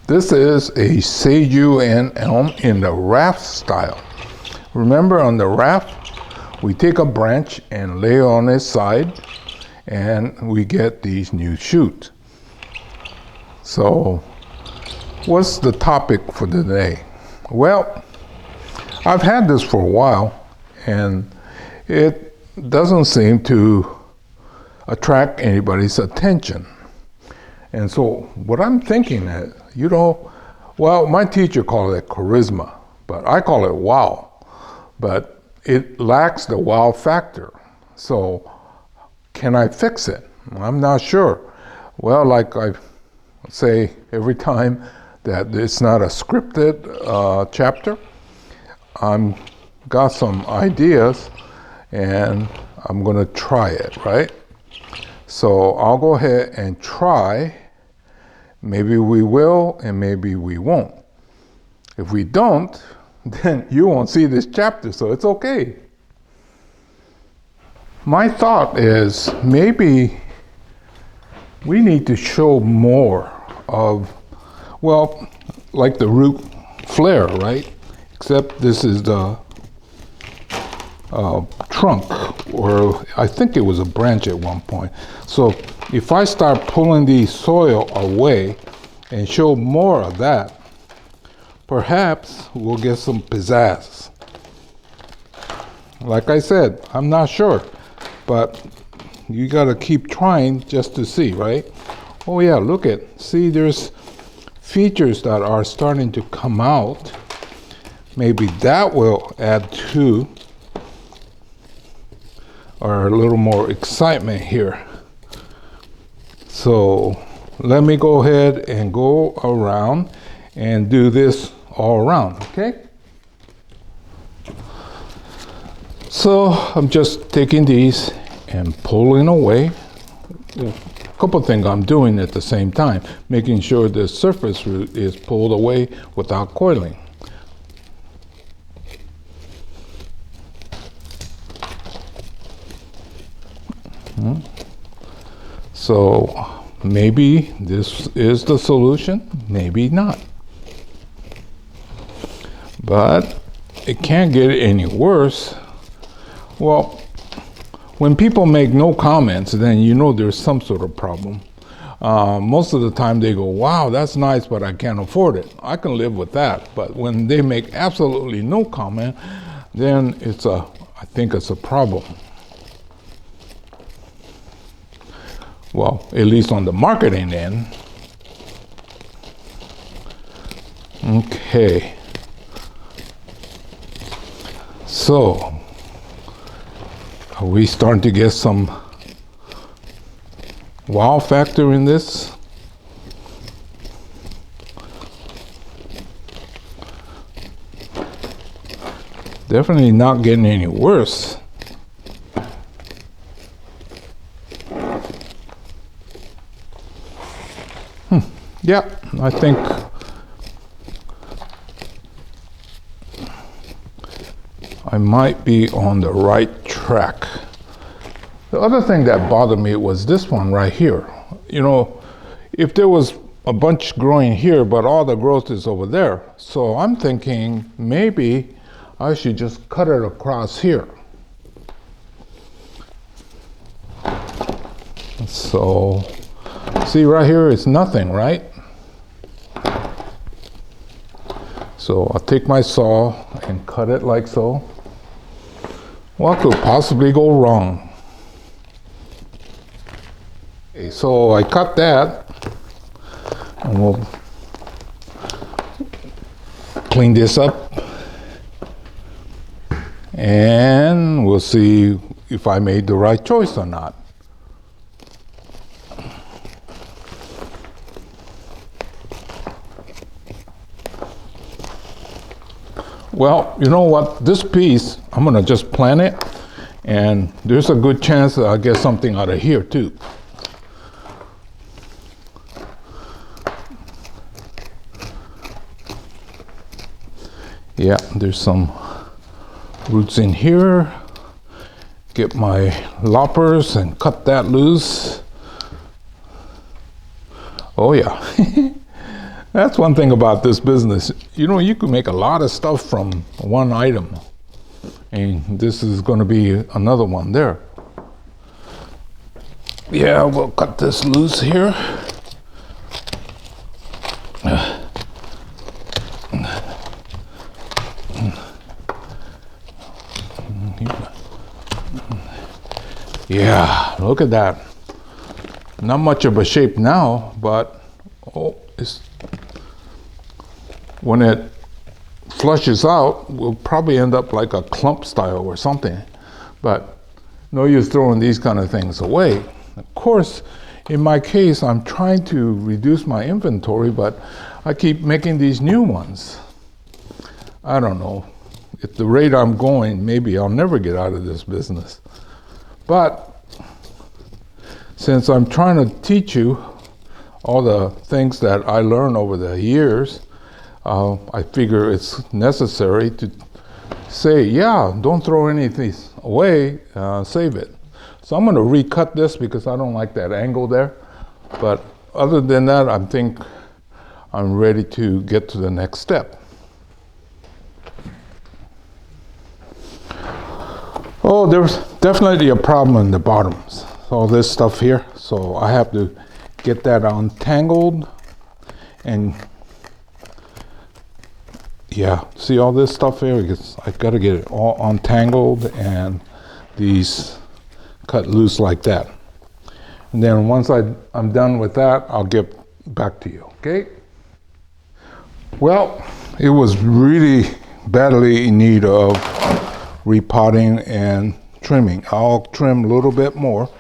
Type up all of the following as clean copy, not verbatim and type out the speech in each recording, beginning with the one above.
This is a Seiju and ELM in the Raft style. Remember, on the raft, we take a branch and lay on its side, and we get these new shoots. So, what's the topic for today? Well, I've had this for a while, and it doesn't seem to attract anybody's attention. And so what I'm thinking is, well, my teacher called it charisma, but I call it wow. But it lacks the wow factor. So can I fix it? I'm not sure. Well, like I say every time, that it's not a scripted chapter. I'm got some ideas, and I'm going to try it, right? So I'll go ahead and try. Maybe we will, and maybe we won't. If we don't, then you won't see this chapter, so it's okay. My thought is maybe we need to show more of, well, like the root flare, right? Except this is the trunk, or I think it was a branch at one point. So if I start pulling the soil away and show more of that, perhaps we'll get some pizzazz. Like I said, I'm not sure, but you gotta keep trying just to see, right? Oh yeah, see, there's features that are starting to come out. Maybe that will add to or a little more excitement here. So let me go ahead and go around and do this all around, okay? So I'm just taking these and pulling away. A couple things I'm doing at the same time, making sure the surface root is pulled away without coiling. So maybe this is the solution, maybe not. But it can't get any worse. Well, when people make no comments, then you know there's some sort of problem. Most of the time they go, wow, that's nice, but I can't afford it. I can live with that. But when they make absolutely no comment, then I think it's a problem. Well, at least on the marketing end. Okay. So, are we starting to get some wow factor in this? Definitely not getting any worse. Yeah, I think I might be on the right track. The other thing that bothered me was this one right here. You know, if there was a bunch growing here, but all the growth is over there. So I'm thinking maybe I should just cut it across here. So, see right here is nothing, right? So I'll take my saw and cut it like so. What could possibly go wrong? Okay, so I cut that, and we'll clean this up, and we'll see if I made the right choice or not. Well, you know what? This piece, I'm gonna just plant it, and there's a good chance that I'll get something out of here too. Yeah, there's some roots in here. Get my loppers and cut that loose. Oh yeah. That's one thing about this business. You know, you can make a lot of stuff from one item. And this is going to be another one there. Yeah, we'll cut this loose here. Yeah, look at that. Not much of a shape now, but when it flushes out, we'll probably end up like a clump style or something. But no use throwing these kind of things away. Of course, in my case, I'm trying to reduce my inventory, but I keep making these new ones. I don't know. At the rate I'm going, maybe I'll never get out of this business. But since I'm trying to teach you all the things that I learned over the years, I figure it's necessary to say, yeah, don't throw anything away, save it. So I'm going to recut this because I don't like that angle there. But other than that, I think I'm ready to get to the next step. Oh, there's definitely a problem in the bottoms. All this stuff here. So I have to get that untangled. And yeah, see all this stuff here? Because I've got to get it all untangled and these cut loose like that. And then once I'm done with that, I'll get back to you, okay? Well, it was really badly in need of repotting and trimming. I'll trim a little bit more,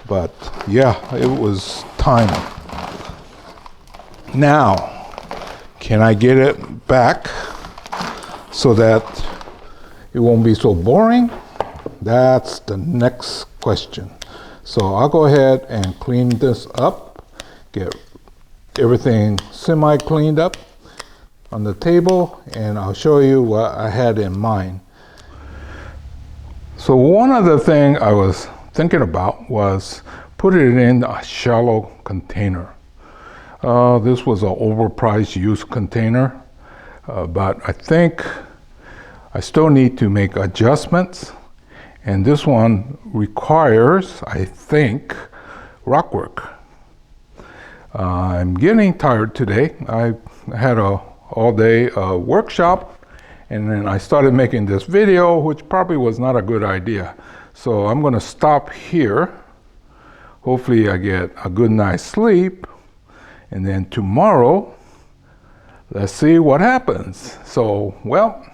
but yeah, it was time. Now, can I get it back so that it won't be so boring? That's the next question. So I'll go ahead and clean this up, get everything semi-cleaned up on the table, and I'll show you what I had in mind. So one other thing I was thinking about was putting it in a shallow container. This was an overpriced used container, but I think I still need to make adjustments. And this one requires, I think, rock work. I'm getting tired today. I had a all-day workshop, and then I started making this video, which probably was not a good idea. So I'm going to stop here. Hopefully I get a good night's sleep. And then tomorrow, let's see what happens. So, well,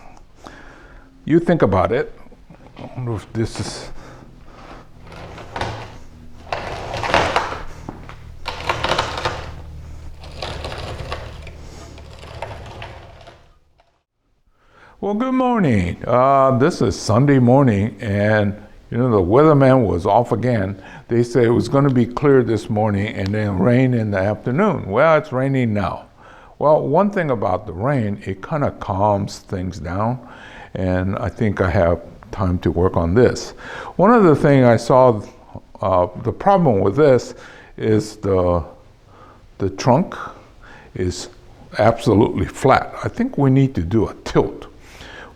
you think about it. I wonder if this is... Well, good morning. This is Sunday morning, and you know the weatherman was off again. They said it was going to be clear this morning and then rain in the afternoon. Well, it's raining now. Well, one thing about the rain, it kind of calms things down, and I think I have time to work on this. One other thing I saw, the problem with this is the trunk is absolutely flat. I think we need to do a tilt.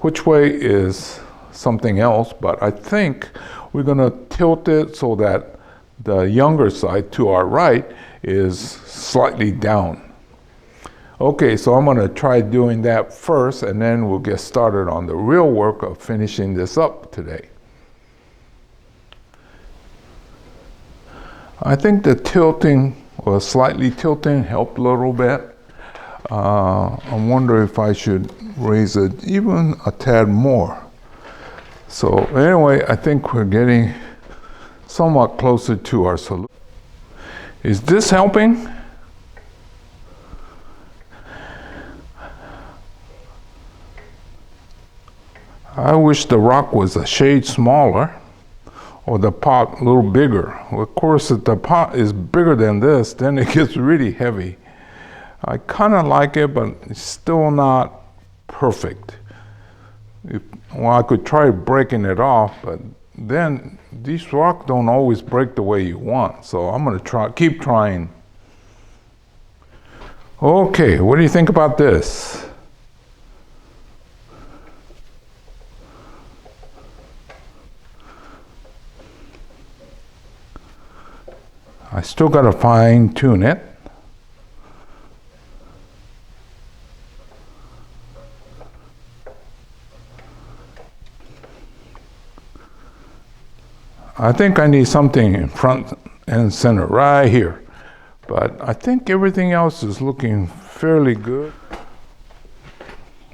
Which way is something else, but I think we're going to tilt it so that the younger side to our right is slightly down. Okay, so I'm going to try doing that first, and then we'll get started on the real work of finishing this up today. I think the tilting, or slightly tilting, helped a little bit. I wonder if I should raise it even a tad more. So anyway, I think we're getting somewhat closer to our solution. Is this helping? I wish the rock was a shade smaller, or the pot a little bigger. Well, of course, if the pot is bigger than this, then it gets really heavy. I kind of like it, but it's still not perfect. Well, I could try breaking it off, but then these rocks don't always break the way you want. So I'm going to keep trying. Okay, what do you think about this? I still got to fine tune it. I think I need something in front and center right here, but I think everything else is looking fairly good.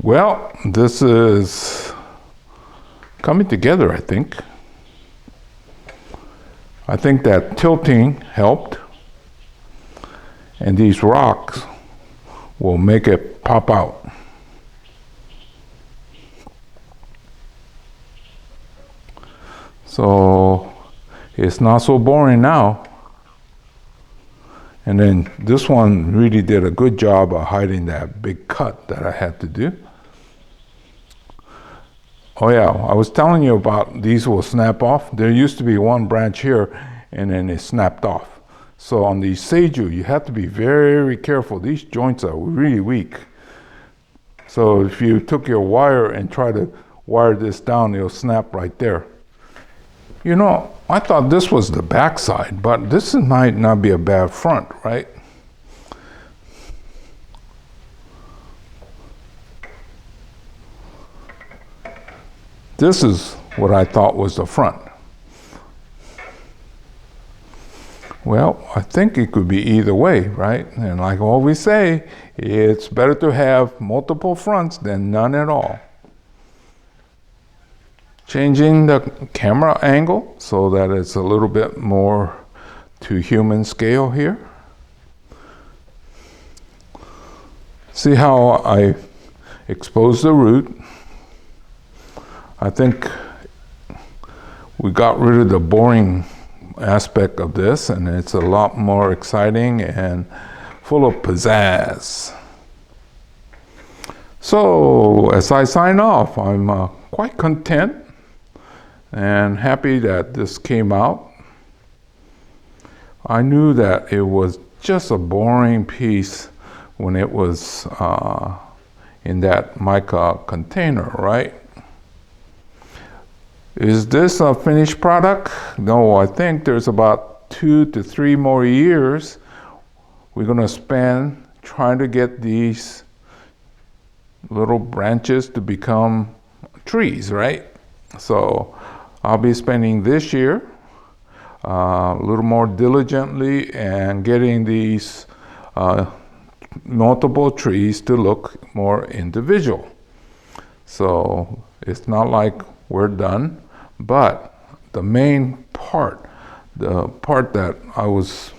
Well, this is coming together, I think. I think that tilting helped, and these rocks will make it pop out. So it's not so boring now. And then this one really did a good job of hiding that big cut that I had to do. Oh yeah, I was telling you about these will snap off. There used to be one branch here and then it snapped off. So on these seiju, you have to be very careful. These joints are really weak. So if you took your wire and try to wire this down, it'll snap right there. You know, I thought this was the back side, but this might not be a bad front, right? This is what I thought was the front. Well, I think it could be either way, right? And like I always say, it's better to have multiple fronts than none at all. Changing the camera angle so that it's a little bit more to human scale here. See how I expose the root? I think we got rid of the boring aspect of this, and it's a lot more exciting and full of pizzazz. So as I sign off, I'm quite content and happy that this came out. I knew that it was just a boring piece when it was in that mica container, right? Is this a finished product? No, I think there's about 2 to 3 more years we're gonna spend trying to get these little branches to become trees, right? So I'll be spending this year a little more diligently and getting these multiple trees to look more individual. So it's not like we're done, but the main part, the part that I was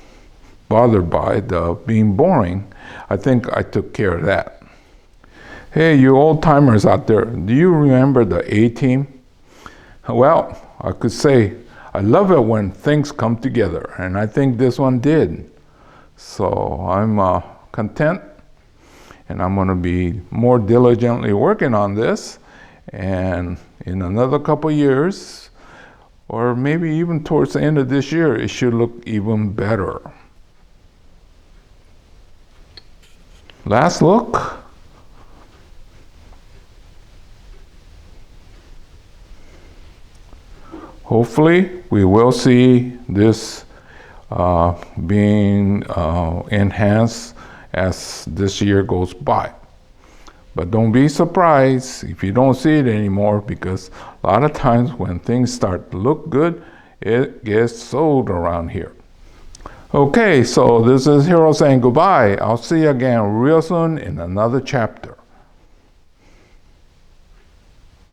bothered by, the being boring, I think I took care of that. Hey, you old timers out there, do you remember the A-Team? Well, I could say I love it when things come together, and I think this one did. So I'm content, and I'm going to be more diligently working on this, and in another couple years, or maybe even towards the end of this year, it should look even better. Last look. Hopefully, we will see this being enhanced as this year goes by. But don't be surprised if you don't see it anymore, because a lot of times when things start to look good, it gets sold around here. Okay, so this is Hiro saying goodbye. I'll see you again real soon in another chapter.